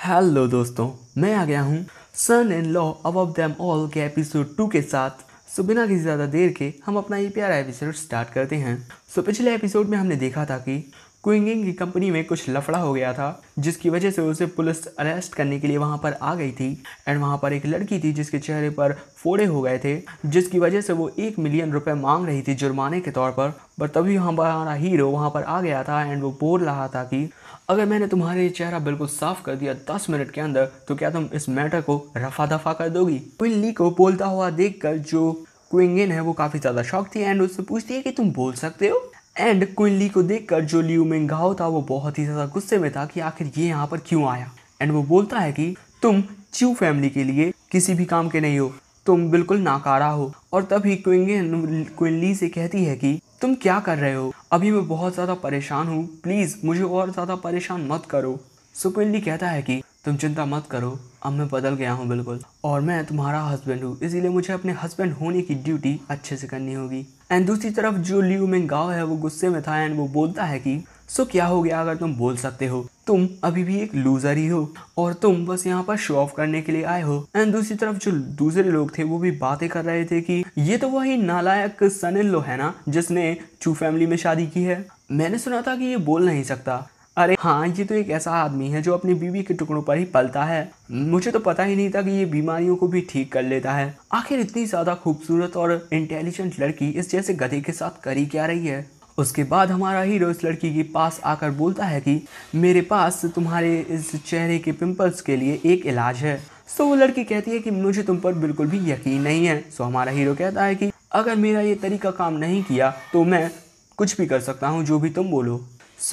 Hello दोस्तों, मैं आ गया हूँ son and law above them all के एपिसोड 2 के साथ। बिना किसी ज़्यादा देर के हम अपना ये प्यारा एपिसोड स्टार्ट करते हैं। पिछले एपिसोड में हमने देखा था कि क्विंगिंग की कंपनी में कुछ लफड़ा हो गया था, जिसकी वजह से उसे पुलिस अरेस्ट करने के लिए वहाँ पर आ गई थी। एंड वहाँ पर एक लड़की थी जिसके चेहरे पर फोड़े हो गए थे, जिसकी वजह से वो 1 मिलियन रुपए मांग रही थी जुर्माने के तौर पर तभी हमारा हीरो वहाँ पर आ गया था। एंड वो बोल रहा था कि अगर मैंने तुम्हारे चेहरा बिल्कुल साफ कर दिया 10 मिनट के अंदर, तो क्या तुम इस मैटर को रफा दफा कर दोगी। क्विन ली को बोलता हुआ देखकर जो क्विंगिन है वो काफ़ी ज़्यादा शॉक थी एंड उससे पूछती है कि तुम बोल सकते हो। एंड क्विन ली को देखकर जो लियू मिंगाओ था वो बहुत ही ज़्यादा गुस्से में था कि आखिर ये यहाँ पर क्यों आया। एंड वो बोलता है कि तुम च्यू फैमिली के लिए किसी भी काम के नहीं हो, तुम बिल्कुल नाकारा हो। और तभी क्विन ली से कहती है कि तुम क्या कर रहे हो, अभी मैं बहुत ज़्यादा परेशान हूँ, प्लीज़ मुझे और ज़्यादा परेशान मत करो। क्विन ली कहता है कि तुम चिंता मत करो, अब मैं बदल गया हूँ बिल्कुल, और मैं तुम्हारा हस्बैंड हूँ, इसीलिए मुझे अपने हस्बैंड होने की ड्यूटी अच्छे से करनी होगी। एंड दूसरी तरफ जो लियू मिंगाओ है वो गुस्से में था एंड वो बोलता है कि क्या हो गया अगर तुम बोल सकते हो, तुम अभी भी एक लूजर ही हो और तुम बस यहाँ पर शो ऑफ करने के लिए आए हो। एंड दूसरी तरफ जो दूसरे लोग थे वो भी बातें कर रहे थे कि ये तो वही नालायक सन इन लॉ है ना जिसने चू फैमिली में शादी की है। मैंने सुना था कि ये बोल नहीं सकता। अरे हाँ, ये तो एक ऐसा आदमी है जो अपनी बीवी के टुकड़ों पर ही पलता है। मुझे तो पता ही नहीं था कि ये बीमारियों को भी ठीक कर लेता है। आखिर इतनी ज़्यादा खूबसूरत और इंटेलिजेंट लड़की इस जैसे गधे के साथ करी क्या रही है। उसके बाद हमारा हीरो इस लड़की के पास आकर बोलता है कि मेरे पास तुम्हारे इस चेहरे के पिंपल्स के लिए एक इलाज है। वो लड़की कहती है कि मुझे तुम पर बिल्कुल भी यकीन नहीं है। हमारा हीरो कहता है कि अगर मेरा ये तरीका काम नहीं किया तो मैं कुछ भी कर सकता हूँ, जो भी तुम बोलो।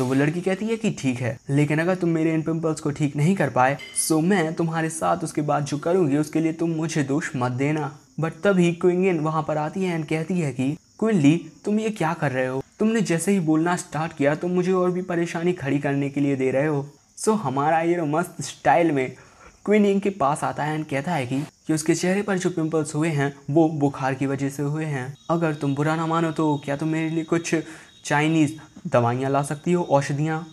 वो लड़की कहती है कि ठीक है, लेकिन अगर तुम मेरे इन पिंपल्स को ठीक नहीं कर पाए मैं तुम्हारे साथ उसके बाद जो करूँगी उसके लिए तुम मुझे दोष मत देना। बट तभी क्विंगिन वहाँ पर आती है एंड कहती है कि क्विन ली, तुम ये क्या कर रहे हो, तुमने जैसे ही बोलना स्टार्ट किया तुम मुझे और भी परेशानी खड़ी करने के लिए दे रहे हो। हमारा हीरो मस्त स्टाइल में क्विन के पास आता है एंड कहता है कि उसके चेहरे पर जो पिंपल्स हुए हैं वो बुखार की वजह से हुए हैं। अगर तुम बुरा ना मानो तो क्या तुम मेरे लिए कुछ चाइनीज़ दवाइयाँ ला सकती हो, औषधियाँ।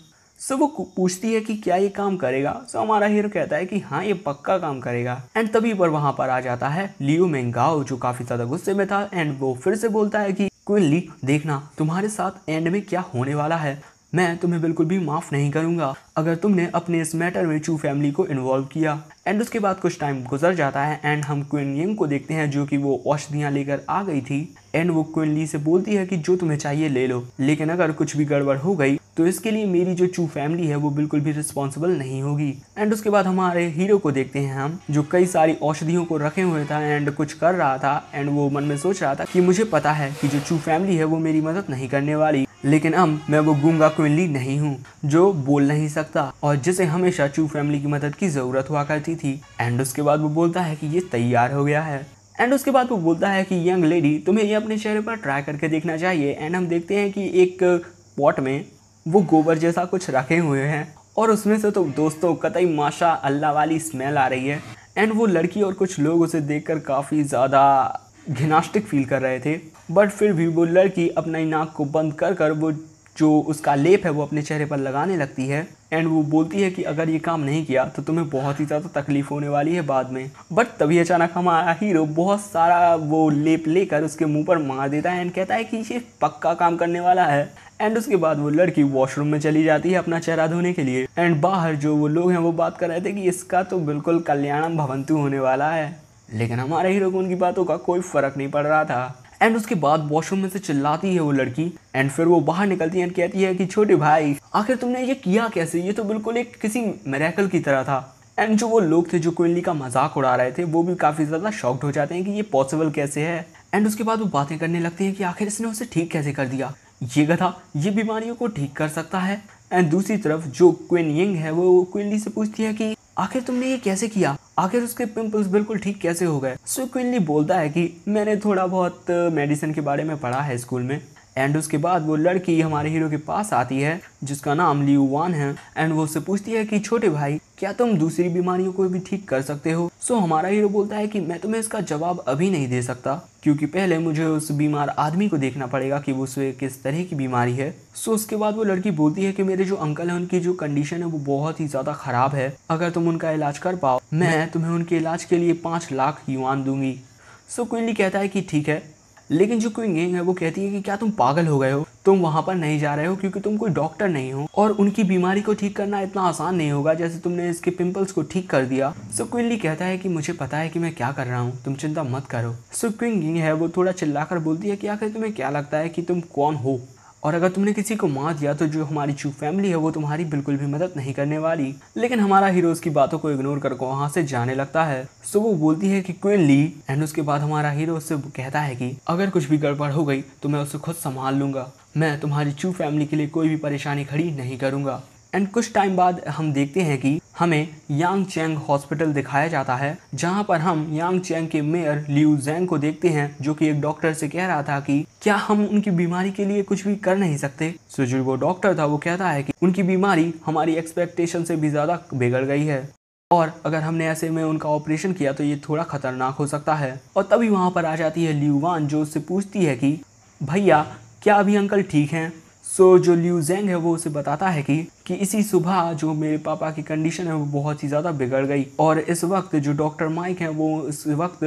वो पूछती है कि क्या ये काम करेगा। हमारा हीरो कहता है कि हाँ, ये पक्का काम करेगा। एंड तभी पर वहाँ पर आ जाता है लियू मिंगाओ जो काफ़ी ज़्यादा गुस्से में था एंड वो फिर से बोलता है कि क्विन ली, देखना तुम्हारे साथ एंड में क्या होने वाला है। मैं तुम्हें बिल्कुल भी माफ़ नहीं करूँगा अगर तुमने अपने इस मैटर में चू फैमिली को इन्वॉल्व किया। एंड उसके बाद कुछ टाइम गुजर जाता है एंड हम क्विन यंग को देखते हैं जो कि वो औषधियाँ लेकर आ गई थी। एंड वो क्विन ली से बोलती है कि जो तुम्हें चाहिए ले लो, लेकिन अगर कुछ भी गड़बड़ हो गई तो इसके लिए मेरी जो चू फैमिली है वो बिल्कुल भी रिस्पॉन्सिबल नहीं होगी। एंड उसके बाद हमारे हीरो को देखते हैं हम, जो कई सारी औषधियों को रखे हुए था एंड कुछ कर रहा था। एंड वो मन में सोच रहा था कि मुझे पता है कि जो चू फैमिली है वो मेरी मदद नहीं करने वाली, लेकिन अब मैं वो गूंगा क्विन ली नहीं हूँ जो बोल नहीं सकता और जिसे हमेशा चू फैमिली की मदद की ज़रूरत हुआ करती थी। एंड उसके बाद वो बोलता है कि ये तैयार हो गया है। एंड उसके बाद वो बोलता है कि यंग लेडी, तुम्हें ये अपने चेहरे पर ट्राई करके देखना चाहिए। एंड हम देखते हैं कि एक पॉट में वो गोबर जैसा कुछ रखे हुए हैं और उसमें से तो दोस्तों कतई माशा अल्लाह वाली स्मेल आ रही है। एंड वो लड़की और कुछ लोग उसे देखकर काफ़ी ज़्यादा घिनास्टिक फील कर रहे थे, बट फिर भी वो लड़की अपना नाक को बंद कर वो जो उसका लेप है वो अपने चेहरे पर लगाने लगती है। एंड वो बोलती है कि अगर ये काम नहीं किया तो तुम्हें बहुत ही ज़्यादा तकलीफ होने वाली है बाद में। बट तभी अचानक हमारा हीरो बहुत सारा वो लेप लेकर उसके मुंह पर मार देता है एंड कहता है कि ये पक्का काम करने वाला है। एंड उसके बाद वो लड़की वॉशरूम में चली जाती है अपना चेहरा धोने के लिए। एंड बाहर जो वो लोग हैं वो बात कर रहे थे कि इसका तो बिल्कुल कल्याणम भवंतु होने वाला है, लेकिन हमारे हीरो को उनकी बातों का कोई फर्क नहीं पड़ रहा था। एंड उसके बाद वॉशरूम में से चिल्लाती है वो लड़की एंड फिर वो बाहर निकलती है एंड कहती है कि छोटे भाई, आखिर तुमने ये किया कैसे, ये तो बिल्कुल एक किसी मिरेकल की तरह था। एंड जो वो लोग थे जो क्विन ली का मजाक उड़ा रहे थे वो भी काफ़ी ज़्यादा शॉक्ड हो जाते हैं कि ये पॉसिबल कैसे है। एंड उसके बाद वो बातें करने लगते हैं कि आखिर इसने उसे ठीक कैसे कर दिया, ये गधा ये बीमारियों को ठीक कर सकता है। एंड दूसरी तरफ जो क्विन यंग है वो क्विन ली से पूछती है कि आखिर तुमने ये कैसे किया, आखिर उसके पिंपल्स बिल्कुल ठीक कैसे हो गए। क्विन ली बोलता है कि मैंने थोड़ा बहुत मेडिसिन के बारे में पढ़ा है स्कूल में एंड उसके बाद वो लड़की हमारे हीरो के पास आती है जिसका नाम लियू वान है। एंड वो उससे पूछती है कि छोटे भाई क्या तुम दूसरी बीमारियों को भी ठीक कर सकते हो। सो हमारा हीरो बोलता है कि मैं तुम्हें इसका जवाब अभी नहीं दे सकता क्योंकि पहले मुझे उस बीमार आदमी को देखना पड़ेगा कि वो उसे किस तरह की बीमारी है। सो उसके बाद वो लड़की बोलती है कि मेरे जो अंकल हैं उनकी जो कंडीशन है वो बहुत ही ज़्यादा ख़राब है, अगर तुम उनका इलाज कर पाओ मैं तुम्हें उनके इलाज के लिए 5 लाख युआन दूंगी। सो क्विनली कहता है कि ठीक है, लेकिन जो क्वीन यंग है वो कहती है कि क्या तुम पागल हो गए हो, तुम वहाँ पर नहीं जा रहे हो क्योंकि तुम कोई डॉक्टर नहीं हो और उनकी बीमारी को ठीक करना इतना आसान नहीं होगा जैसे तुमने इसके पिंपल्स को ठीक कर दिया। सो क्विनली कहता है कि मुझे पता है कि मैं क्या कर रहा हूँ, तुम चिंता मत करो। सो क्वीन यंग है वो थोड़ा चिल्लाकर बोलती है कि आखिर तुम्हें क्या लगता है कि तुम कौन हो, और अगर तुमने किसी को मार दिया तो जो हमारी चू फैमिली है वो तुम्हारी बिल्कुल भी मदद नहीं करने वाली। लेकिन हमारा हीरो उसकी बातों को इग्नोर कर वहाँ से जाने लगता है। सो वो बोलती है कि क्वीन ली, एंड उसके बाद हमारा हीरो उससे कहता है कि अगर कुछ भी गड़बड़ हो गई तो मैं उसे खुद संभाल लूंगा, मैं तुम्हारी चू फैमिली के लिए कोई भी परेशानी खड़ी नहीं करूंगा। एंड कुछ टाइम बाद हम देखते हैं कि हमें यांग चैंग हॉस्पिटल दिखाया जाता है जहां पर हम यांग चैंग के मेयर लियू जैंग को देखते हैं जो कि एक डॉक्टर से कह रहा था कि क्या हम उनकी बीमारी के लिए कुछ भी कर नहीं सकते। सो जो वो डॉक्टर था वो कहता है कि उनकी बीमारी हमारी एक्सपेक्टेशन से भी ज़्यादा बिगड़ गई है और अगर हमने ऐसे में उनका ऑपरेशन किया तो ये थोड़ा खतरनाक हो सकता है। और तभी वहाँ पर आ जाती है लियू वान जो उससे पूछती है कि भैया क्या अभी अंकल ठीक हैं। सो जो लियू जैंग है वो उसे बताता है कि इसी सुबह जो मेरे पापा की कंडीशन है वो बहुत ही ज़्यादा बिगड़ गई और इस वक्त जो डॉक्टर माइक हैं वो इस वक्त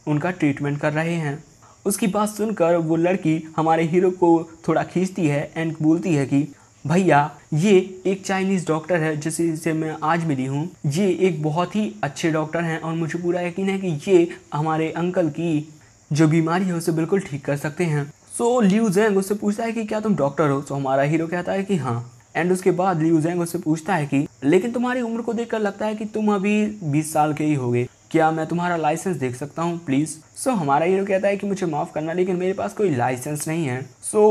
उनका ट्रीटमेंट कर रहे हैं। उसकी बात सुनकर वो लड़की हमारे हीरो को थोड़ा खींचती है एंड बोलती है कि भैया ये एक चाइनीज़ डॉक्टर है जिससे मैं आज मिली हूँ, ये एक बहुत ही अच्छे डॉक्टर हैं और मुझे पूरा यकीन है कि ये हमारे अंकल की जो बीमारी है उसे बिल्कुल ठीक कर सकते हैं। सो लियू जैंग उससे पूछता है कि क्या तुम डॉक्टर हो। सो हमारा हीरो कहता है कि हाँ। एंड उसके बाद लियू जैंग उससे पूछता है कि लेकिन तुम्हारी उम्र को देखकर लगता है कि तुम अभी 20 साल के ही होगे, क्या मैं तुम्हारा लाइसेंस देख सकता हूँ प्लीज़। सो हमारा हीरो कहता है कि मुझे माफ़ करना लेकिन मेरे पास कोई लाइसेंस नहीं है। सो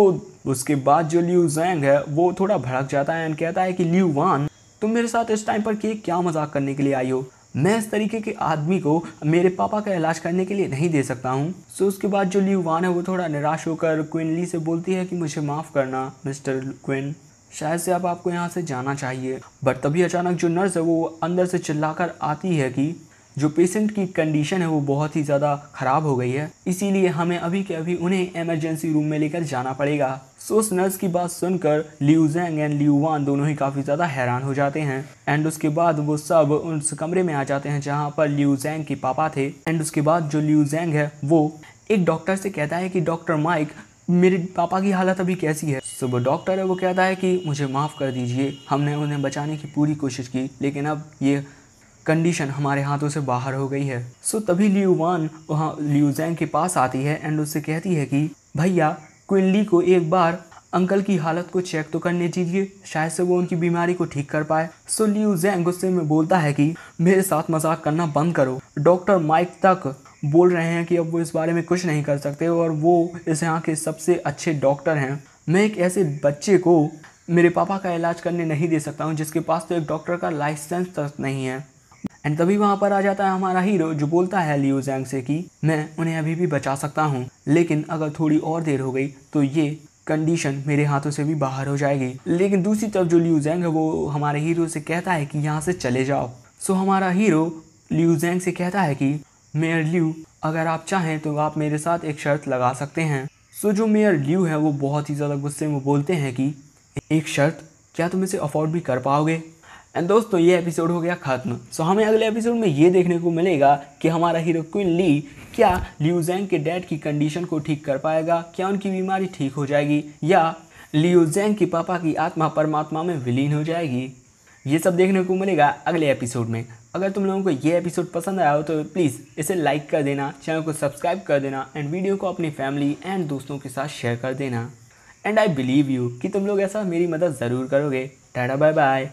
उसके बाद जो लियू जैंग है वो थोड़ा भड़क जाता है एंड कहता है कि लियू वान तुम मेरे साथ इस टाइम पर क्या मजाक करने के लिए आई हो, मैं इस तरीके के आदमी को मेरे पापा का इलाज करने के लिए नहीं दे सकता हूँ। सो उसके बाद जो लियू वान है वो थोड़ा निराश होकर क्वीन ली से बोलती है कि मुझे माफ़ करना मिस्टर क्वीन, शायद से अब आपको यहाँ से जाना चाहिए। बट तभी अचानक जो नर्स है वो अंदर से चिल्लाकर आती है कि जो पेशेंट की कंडीशन है वो बहुत ही ज़्यादा ख़राब हो गई है, इसीलिए हमें अभी के अभी उन्हें इमरजेंसी रूम में लेकर जाना पड़ेगा। सो उस नर्स की बात सुनकर लियू जैंग एंड लियू वान दोनों ही काफ़ी ज़्यादा हैरान हो जाते हैं। एंड उसके बाद वो सब उस कमरे में आ जाते हैं जहाँ पर लियू जैंग के पापा थे। एंड उसके बाद जो लियू जैंग है वो एक डॉक्टर से कहता है कि डॉक्टर माइक मेरे पापा की हालत अभी कैसी है। सो वो डॉक्टर है वो कहता है कि मुझे माफ़ कर दीजिए, हमने उन्हें बचाने की पूरी कोशिश की लेकिन अब ये कंडीशन हमारे हाथों से बाहर हो गई है। सो तभी लियू वान वहाँ लियू जैंग के पास आती है एंड उससे कहती है कि भैया क्वीन ली को एक बार अंकल की हालत को चेक तो करने दीजिए, शायद से वो उनकी बीमारी को ठीक कर पाए। सो लियू जैंग गुस्से में बोलता है कि मेरे साथ मजाक करना बंद करो, डॉक्टर माइक तक बोल रहे हैं कि अब वो इस बारे में कुछ नहीं कर सकते और वो इस यहाँ के सबसे अच्छे डॉक्टर हैं। मैं एक ऐसे बच्चे को मेरे पापा का इलाज करने नहीं दे सकता हूँ जिसके पास तो एक डॉक्टर का लाइसेंस तक नहीं है। एंड तभी वहाँ पर आ जाता है हमारा हीरो जो बोलता है लियू जैंग से कि मैं उन्हें अभी भी बचा सकता हूँ लेकिन अगर थोड़ी और देर हो गई तो ये कंडीशन मेरे हाथों से भी बाहर हो जाएगी। लेकिन दूसरी तरफ जो लियू जैंग है वो हमारे हीरो से कहता है कि यहाँ से चले जाओ। सो हमारा हीरो लियू जैंग से कहता है कि मेयर लियू अगर आप चाहें तो आप मेरे साथ एक शर्त लगा सकते हैं। सो जो मेयर लियू है वो बहुत ही ज़्यादा गुस्से में बोलते हैं कि एक शर्त, क्या तुम इसे अफोर्ड भी कर पाओगे। एंड दोस्तों ये एपिसोड हो गया खत्म। सो हमें अगले एपिसोड में ये देखने को मिलेगा कि हमारा हीरो क्वीन ली क्या लियू जैंग के डैड की कंडीशन को ठीक कर पाएगा, क्या उनकी बीमारी ठीक हो जाएगी या लियू जैंग के पापा की आत्मा परमात्मा में विलीन हो जाएगी। ये सब देखने को मिलेगा अगले एपिसोड में। अगर तुम लोगों को ये एपिसोड पसंद आया हो तो प्लीज़ इसे लाइक कर देना, चैनल को सब्सक्राइब कर देना एंड वीडियो को अपनी फैमिली एंड दोस्तों के साथ शेयर कर देना। एंड आई बिलीव यू कि तुम लोग ऐसा मेरी मदद ज़रूर करोगे। Tata bye bye.